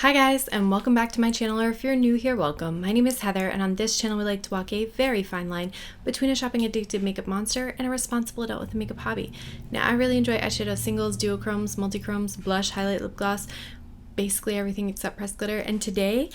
Hi guys, and welcome back to my channel, or if you're new here, welcome. My name is Heather, and on this channel we like to walk a very fine line between a shopping addicted makeup monster and a responsible adult with a makeup hobby. Now, I really enjoy eyeshadow singles, duochromes, multichromes, blush, highlight, lip gloss, basically everything except pressed glitter, and today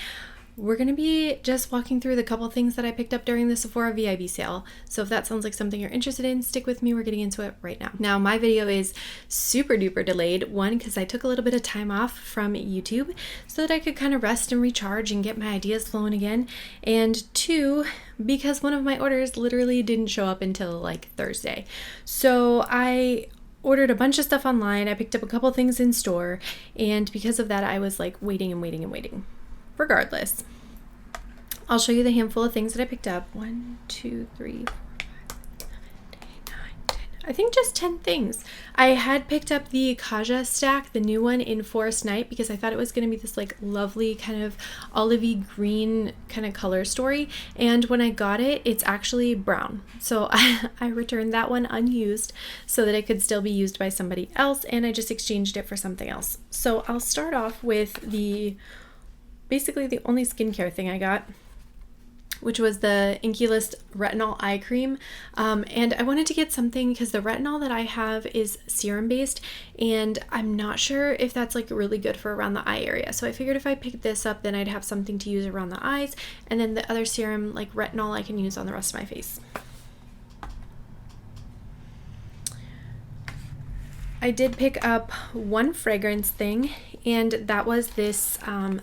we're going to be just walking through the couple things that I picked up during the Sephora VIB sale. So if that sounds like something you're interested in, stick with me. We're getting into it right now. Now, my video is super duper delayed. One, because I took a little bit of time off from YouTube so that I could kind of rest and recharge and get my ideas flowing again. And two, because one of my orders literally didn't show up until like Thursday. So I ordered a bunch of stuff online. I picked up a couple things in store. And because of that, I was like waiting and waiting and waiting. Regardless, I'll show you the handful of things that I picked up. 1, 2, 3, 4, 5, 6, 7, 8, 9, 10. I think just 10 things. I had picked up the Kaja stack, the new one in Forest Night, because I thought it was going to be this like lovely kind of olivey green kind of color story. And when I got it, it's actually brown. So I returned that one unused so that it could still be used by somebody else. And I just exchanged it for something else. So I'll start off with basically the only skincare thing I got, which was the Inkey List Retinol Eye Cream. And I wanted to get something because the retinol that I have is serum based, and I'm not sure if that's like really good for around the eye area. So I figured if I picked this up, then I'd have something to use around the eyes, and then the other serum like retinol I can use on the rest of my face. I did pick up one fragrance thing, and that was this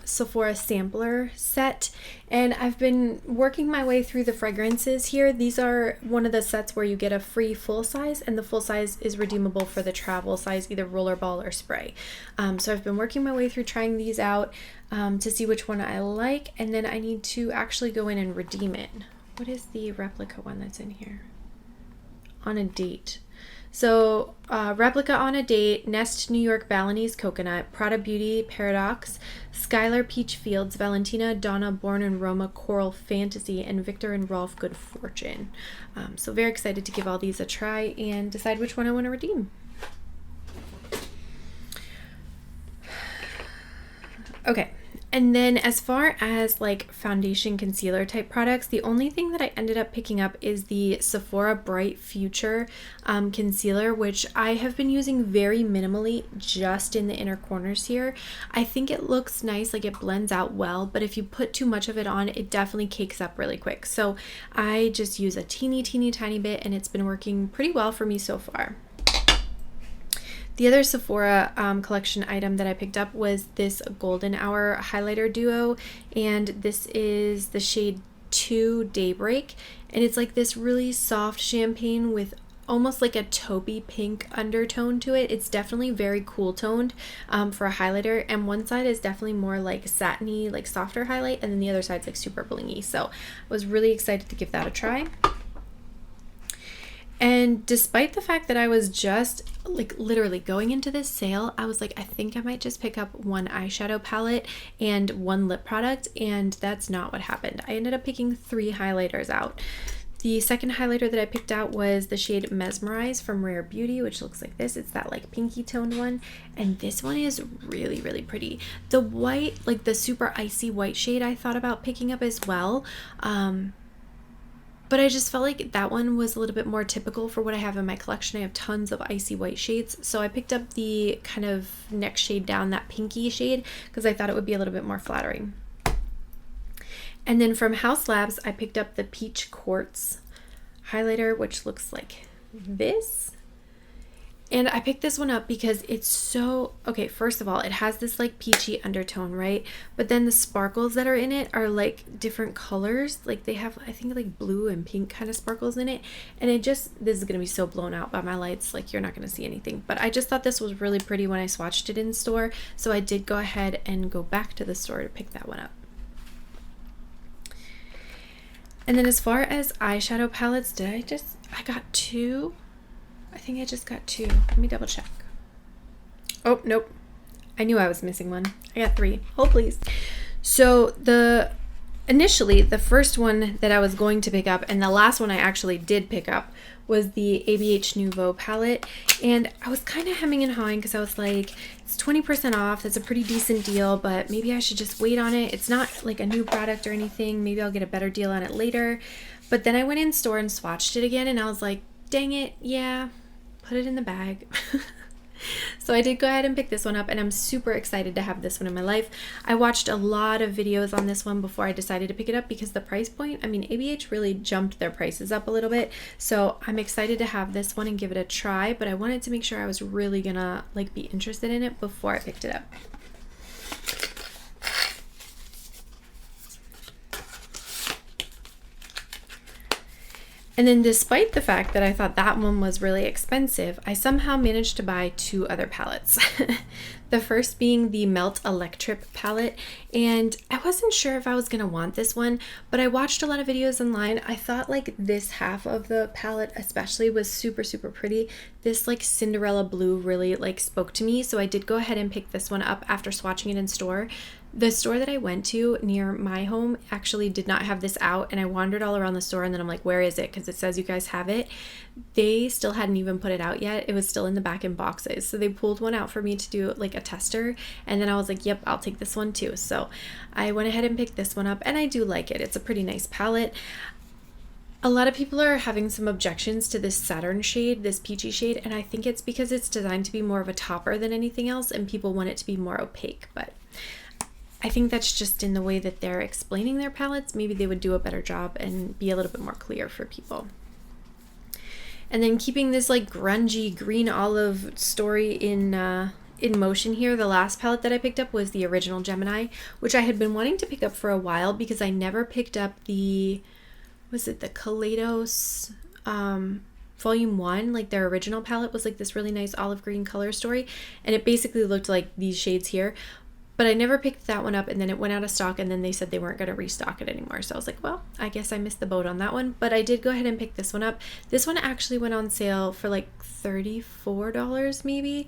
Sephora sampler set. And I've been working my way through the fragrances here. These are one of the sets where you get a free full size, and the full size is redeemable for the travel size, either rollerball or spray. So I've been working my way through trying these out to see which one I like, and then I need to actually go in and redeem it. What is the replica one that's in here? On a Date. So Replica On a Date, Nest New York Balinese Coconut, Prada Beauty Paradox, Skylar Peach Fields, Valentina Donna Born in Roma Coral Fantasy, and Victor and Rolf Good Fortune. So very excited to give all these a try and decide which one I want to redeem. Okay. And then as far as like foundation concealer type products, the only thing that I ended up picking up is the Sephora Bright Future concealer, which I have been using very minimally just in the inner corners here. I think it looks nice, like it blends out well, but if you put too much of it on, it definitely cakes up really quick. So I just use a teeny tiny bit, and it's been working pretty well for me so far. The other Sephora collection item that I picked up was this Golden Hour highlighter duo, and this is the shade 2 Daybreak, and it's like this really soft champagne with almost like a taupey pink undertone to it. It's definitely very cool toned for a highlighter, and one side is definitely more like satiny, like softer highlight, and then the other side's like super blingy. So I was really excited to give that a try. And despite the fact that I was just like literally going into this sale, I was like, I think I might just pick up one eyeshadow palette and one lip product, and that's not what happened. I ended up picking 3 highlighters out. The second highlighter that I picked out was the shade Mesmerize from Rare Beauty, which looks like this. It's that like pinky toned one, and this one is really, really pretty. The white, like the super icy white shade, I thought about picking up as well. But I just felt like that one was a little bit more typical for what I have in my collection. I have tons of icy white shades. So I picked up the kind of next shade down, that pinky shade, because I thought it would be a little bit more flattering. And then from Haus Labs, I picked up the Peach Quartz highlighter, which looks like this. And I picked this one up because it's so, okay, first of all, it has this like peachy undertone, right? But then the sparkles that are in it are like different colors. Like they have, I think like blue and pink kind of sparkles in it. And it just, this is going to be so blown out by my lights, like you're not going to see anything. But I just thought this was really pretty when I swatched it in store. So I did go ahead and go back to the store to pick that one up. And then as far as eyeshadow palettes, I got 2. I think I just got 2. Let me double check. Oh, nope. I knew I was missing one. I got 3. Hold please. So the initially, the first one that I was going to pick up, and the last one I actually did pick up, was the ABH Nouveau palette. And I was kind of hemming and hawing because I was like, it's 20% off. That's a pretty decent deal, but maybe I should just wait on it. It's not like a new product or anything. Maybe I'll get a better deal on it later. But then I went in store and swatched it again, and I was like, dang it, yeah, put it in the bag. So I did go ahead and pick this one up, and I'm super excited to have this one in my life. I watched a lot of videos on this one before I decided to pick it up because the price point, I mean, ABH really jumped their prices up a little bit. So I'm excited to have this one and give it a try, but I wanted to make sure I was really gonna like be interested in it before I picked it up. And then despite the fact that I thought that one was really expensive, I somehow managed to buy two other palettes. The first being the Melt Electric palette, and I wasn't sure if I was going to want this one, but I watched a lot of videos online. I thought like this half of the palette especially was super, super pretty. This like Cinderella blue really like spoke to me, so I did go ahead and pick this one up after swatching it in store. The store that I went to near my home actually did not have this out, and I wandered all around the store, and then I'm like, where is it? Because it says you guys have it. They still hadn't even put it out yet. It was still in the back in boxes. So they pulled one out for me to do like a tester, and then I was like, yep, I'll take this one too. So I went ahead and picked this one up, and I do like it. It's a pretty nice palette. A lot of people are having some objections to this Saturn shade, this peachy shade, and I think it's because it's designed to be more of a topper than anything else, and people want it to be more opaque, but I think that's just in the way that they're explaining their palettes. Maybe they would do a better job and be a little bit more clear for people. And then keeping this like grungy green olive story in motion here, the last palette that I picked up was the Original Gemini, which I had been wanting to pick up for a while because I never picked up the, was it the Kaleidos Volume 1, like their original palette was like this really nice olive green color story, and it basically looked like these shades here. But I never picked that one up, and then it went out of stock, and then they said they weren't going to restock it anymore. So I was like, well, I guess I missed the boat on that one. But I did go ahead and pick this one up. This one actually went on sale for like $34 maybe,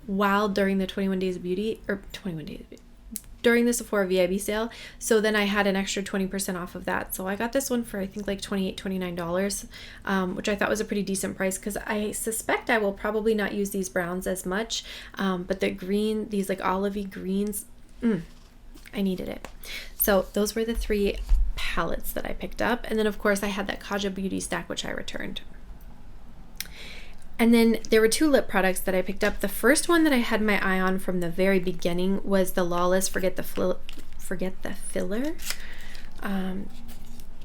while during the 21 Days of Beauty, or 21 Days of Beauty, during the Sephora VIB sale. So then I had an extra 20% off of that. So I got this one for I think like $28, $29, which I thought was a pretty decent price because I suspect I will probably not use these browns as much. But the green, these like olivey greens, I needed it. So those were the three palettes that I picked up. And then of course I had that Kaja Beauty stack, which I returned. And then there were two lip products that I picked up. The first one that I had my eye on from the very beginning was the Lawless Forget the Filler.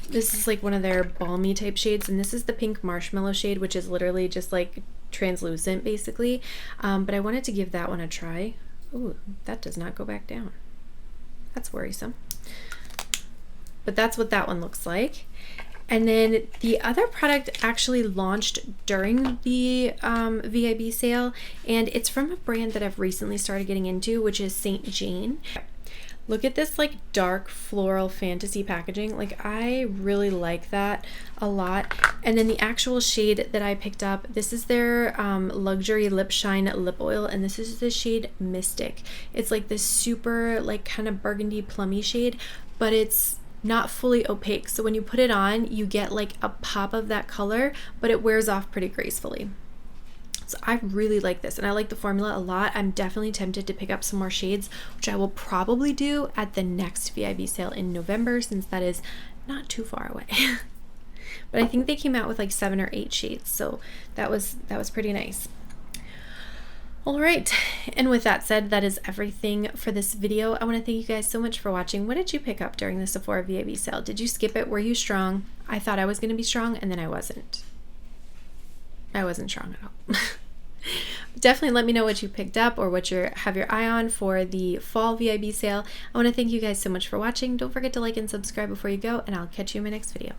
This is like one of their balmy type shades, and this is the pink marshmallow shade, which is literally just like translucent basically. But I wanted to give that one a try. Ooh, that does not go back down. That's worrisome. But that's what that one looks like. And then the other product actually launched during the VIB sale, and it's from a brand that I've recently started getting into, which is St. Jane. Look at this like dark floral fantasy packaging. Like I really like that a lot. And then the actual shade that I picked up, this is their Luxury Lip Shine Lip Oil, and this is the shade Mystic. It's like this super like kind of burgundy plummy shade, but it's not fully opaque, so when you put it on you get like a pop of that color, but it wears off pretty gracefully. So I really like this, and I like the formula a lot. I'm definitely tempted to pick up some more shades, which I will probably do at the next VIB sale in November, since that is not too far away. But I think they came out with like 7 or 8 shades, so that was pretty nice. All right, and with that said, that is everything for this video. I want to thank you guys so much for watching. What did you pick up during the Sephora VIB sale? Did you skip it? Were you strong? I thought I was going to be strong, and then I wasn't. I wasn't strong at all. Definitely let me know what you picked up or what you have your eye on for the fall VIB sale. I want to thank you guys so much for watching. Don't forget to like and subscribe before you go, and I'll catch you in my next video.